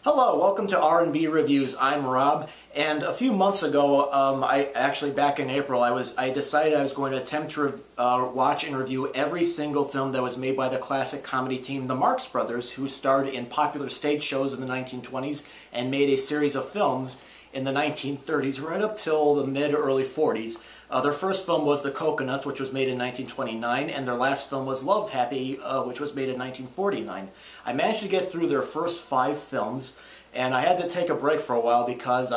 Hello, welcome to R&B Reviews. I'm Rob, and a few months ago, back in April, I decided I was going to attempt to watch and review every single film that was made by the classic comedy team, the Marx Brothers, who starred in popular stage shows in the 1920s and made a series of films in the 1930s right up till the mid-early 40s. Their first film was The Coconuts, which was made in 1929, and their last film was Love Happy, which was made in 1949. I managed to get through their first 5 films, and I had to take a break for a while because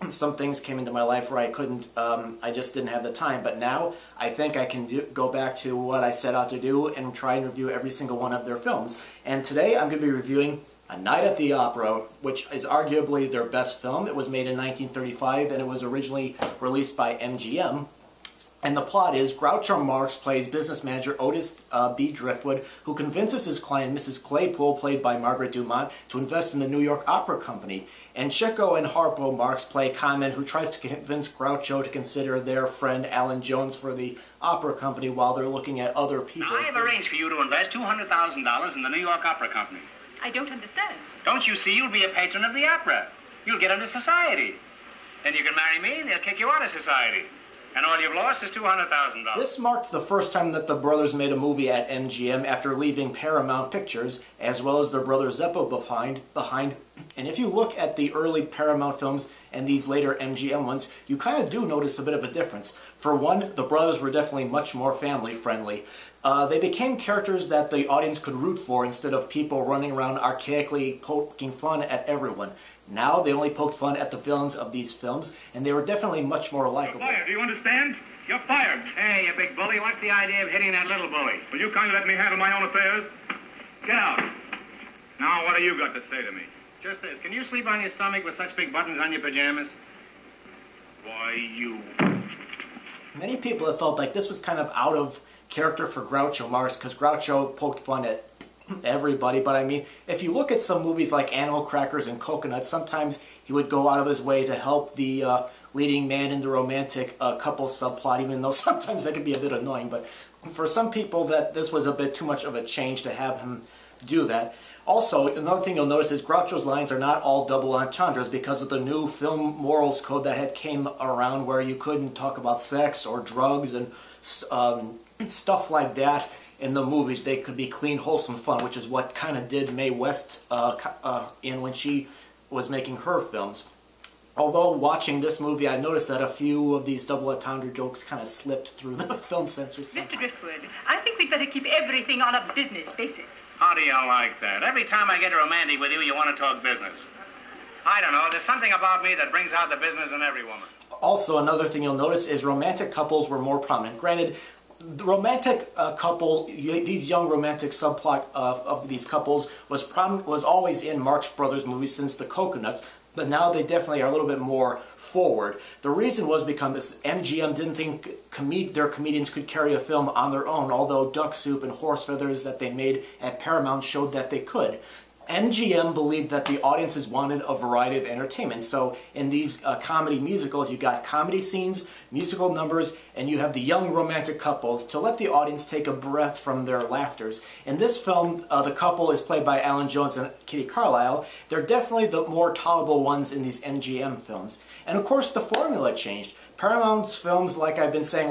some things came into my life where I couldn't, I just didn't have the time. But now, I think I can go back to what I set out to do and try and review every single one of their films. And today, I'm going to be reviewing A Night at the Opera, which is arguably their best film. It was made in 1935, and it was originally released by MGM. And the plot is Groucho Marx plays business manager Otis B. Driftwood, who convinces his client, Mrs. Claypool, played by Margaret Dumont, to invest in the New York Opera Company. And Chico and Harpo Marx play Conman, who tries to convince Groucho to consider their friend Alan Jones for the opera company while they're looking at other people. Now, I have arranged for you to invest $200,000 in the New York Opera Company. I don't understand. Don't you see? You'll be a patron of the opera. You'll get into society. Then you can marry me, and they'll kick you out of society. And all you've lost is $200,000. This marked the first time that the brothers made a movie at MGM after leaving Paramount Pictures, as well as their brother Zeppo behind. And if you look at the early Paramount films and these later MGM ones, you kind of do notice a bit of a difference. For one, the brothers were definitely much more family-friendly. They became characters that the audience could root for instead of people running around archaically poking fun at everyone. Now they only poked fun at the villains of these films, and they were definitely much more likable. You're fired, do you understand? You're fired. Hey, you big bully, what's the idea of hitting that little bully? Will you kindly let me handle my own affairs? Get out. Now, what have you got to say to me? Just this. Can you sleep on your stomach with such big buttons on your pajamas? Why, you... Many people have felt like this was kind of out of character for Groucho Marx, because Groucho poked fun at everybody, but I mean, if you look at some movies like Animal Crackers and Coconuts, sometimes he would go out of his way to help the leading man in the romantic couple subplot, even though sometimes that could be a bit annoying. But for some people, that this was a bit too much of a change to have him do that. Also, another thing you'll notice is Groucho's lines are not all double entendres because of the new film morals code that had came around where you couldn't talk about sex or drugs and stuff like that. In the movies, they could be clean, wholesome fun, which is what kind of did Mae West in when she was making her films. Although watching this movie, I noticed that a few of these double entendre jokes kind of slipped through the film censors. Mr. Driftwood, I think we'd better keep everything on a business basis. How do you like that? Every time I get romantic with you, you want to talk business. I don't know, there's something about me that brings out the business in every woman. Also, another thing you'll notice is romantic couples were more prominent. Granted, the romantic couple, these young romantic subplot of these couples was always in Marx Brothers movies since The Coconuts, but now they definitely are a little bit more forward. The reason was because MGM didn't think their comedians could carry a film on their own, although Duck Soup and Horse Feathers that they made at Paramount showed that they could. MGM believed that the audiences wanted a variety of entertainment. So in these comedy musicals, you got comedy scenes, musical numbers, and you have the young romantic couples to let the audience take a breath from their laughters. In this film, the couple is played by Alan Jones and Kitty Carlisle. They're definitely the more tolerable ones in these MGM films. And of course, the formula changed. Paramount's films, like I've been saying,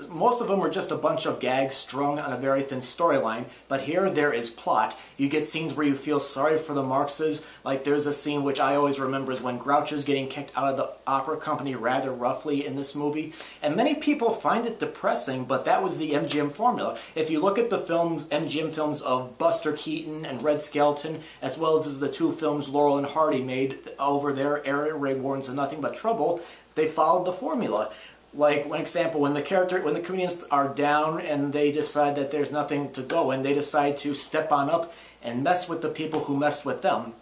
most of them were just a bunch of gags strung on a very thin storyline, but here there is plot. You get scenes where you feel sorry for the Marxes, like there's a scene which I always remember is when Groucho's getting kicked out of the opera company rather roughly in this movie, and many people find it depressing, but that was the MGM formula. If you look at the MGM films of Buster Keaton and Red Skelton, as well as the 2 films Laurel and Hardy made over their era, Ray Warren's and Nothing But Trouble, they followed the formula. Like, one example, when the comedians are down and they decide that there's nothing to go and they decide to step on up and mess with the people who messed with them.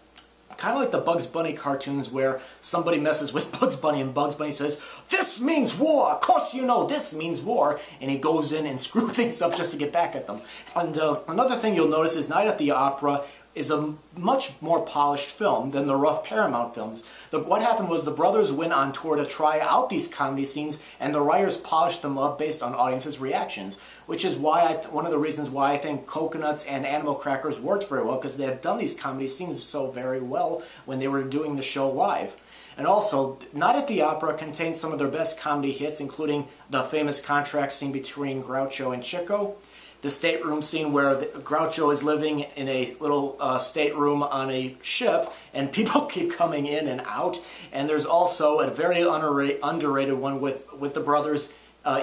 Kind of like the Bugs Bunny cartoons where somebody messes with Bugs Bunny and Bugs Bunny says, "This means war! Of course you know this means war!" And he goes in and screws things up just to get back at them. And another thing you'll notice is Night at the Opera is a much more polished film than the rough Paramount films. What happened was the brothers went on tour to try out these comedy scenes, and the writers polished them up based on audiences' reactions, which is why one of the reasons why I think Coconuts and Animal Crackers worked very well, because they had done these comedy scenes so very well when they were doing the show live. And also, Night at the Opera contains some of their best comedy hits, including the famous contract scene between Groucho and Chico, the stateroom scene where Groucho is living in a little stateroom on a ship, and people keep coming in and out. And there's also a very underrated one with the brothers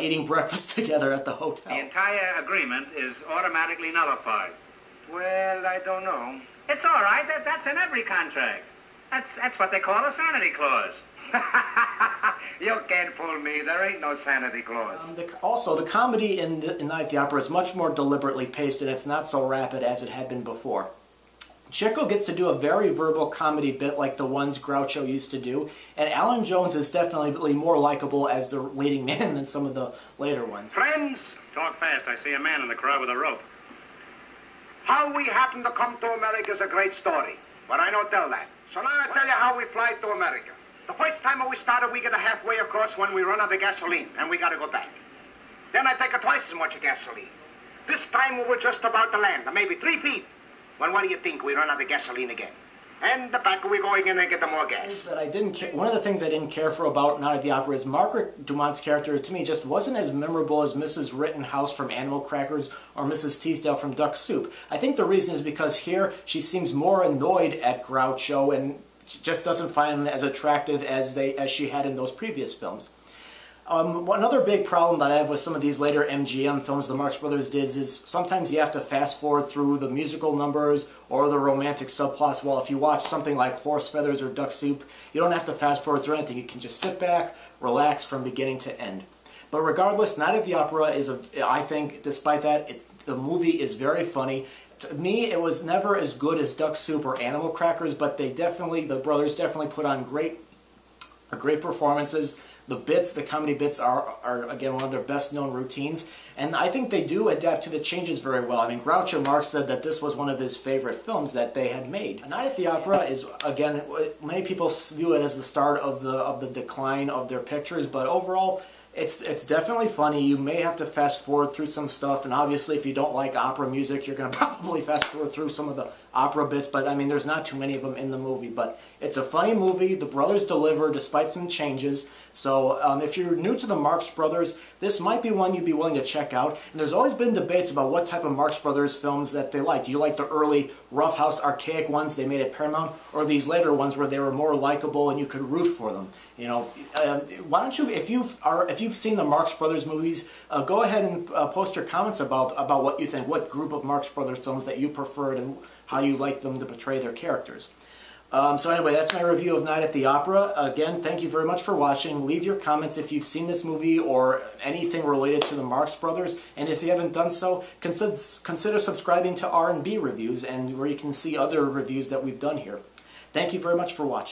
eating breakfast together at the hotel. The entire agreement is automatically nullified. Well, I don't know. It's all right. That's in every contract. That's what they call a sanity clause. You can't fool me. There ain't no sanity clause. Also, the comedy in Night at the Opera is much more deliberately paced, and it's not so rapid as it had been before. Chico gets to do a very verbal comedy bit like the ones Groucho used to do, and Alan Jones is definitely more likable as the leading man than some of the later ones. Friends, Talk fast. I see a man in the crowd with a rope. how we happen to come to America is a great story, but I don't tell that. So now I tell you how we fly to America. The first time we started, we get a halfway across when we run out of gasoline, and we got to go back. Then I take twice as much gasoline. This time we were just about to land, maybe 3 feet. When what do you think? We run out of gasoline again. And the back we going in and get the more gas. One of the things I didn't care for about Night at the Opera is Margaret Dumont's character, to me, just wasn't as memorable as Mrs. Rittenhouse from Animal Crackers or Mrs. Teasdale from Duck Soup. I think the reason is because here she seems more annoyed at Groucho and just doesn't find him as attractive as she had in those previous films. Another big problem that I have with some of these later MGM films the Marx Brothers did is sometimes you have to fast forward through the musical numbers or the romantic subplots. Well, if you watch something like Horse Feathers or Duck Soup, you don't have to fast forward through anything. You can just sit back, relax from beginning to end. But regardless, Night at the Opera is, I think, despite that, the movie is very funny. To me, it was never as good as Duck Soup or Animal Crackers, but the brothers definitely put on great performances. The comedy bits are again one of their best known routines, and I think they do adapt to the changes very well. I mean, Groucho Marx said that this was one of his favorite films that they had made. A Night at the Opera is, again, many people view it as the start of the decline of their pictures, but overall, it's definitely funny. You may have to fast forward through some stuff, and obviously if you don't like opera music, you're going to probably fast forward through some of the opera bits, but I mean, there's not too many of them in the movie. But it's a funny movie. The brothers deliver despite some changes. So if you're new to the Marx Brothers, this might be one you'd be willing to check out. And there's always been debates about what type of Marx Brothers films that they like. Do you like the early roughhouse archaic ones they made at Paramount, or these later ones where they were more likable and you could root for them? You know, why don't you, if you've seen the Marx Brothers movies, go ahead and post your comments about what you think, what group of Marx Brothers films that you preferred and how you like them to portray their characters. So anyway, that's my review of Night at the Opera. Again, thank you very much for watching. Leave your comments if you've seen this movie or anything related to the Marx Brothers. And if you haven't done so, consider subscribing to R&B Reviews, and where you can see other reviews that we've done here. Thank you very much for watching.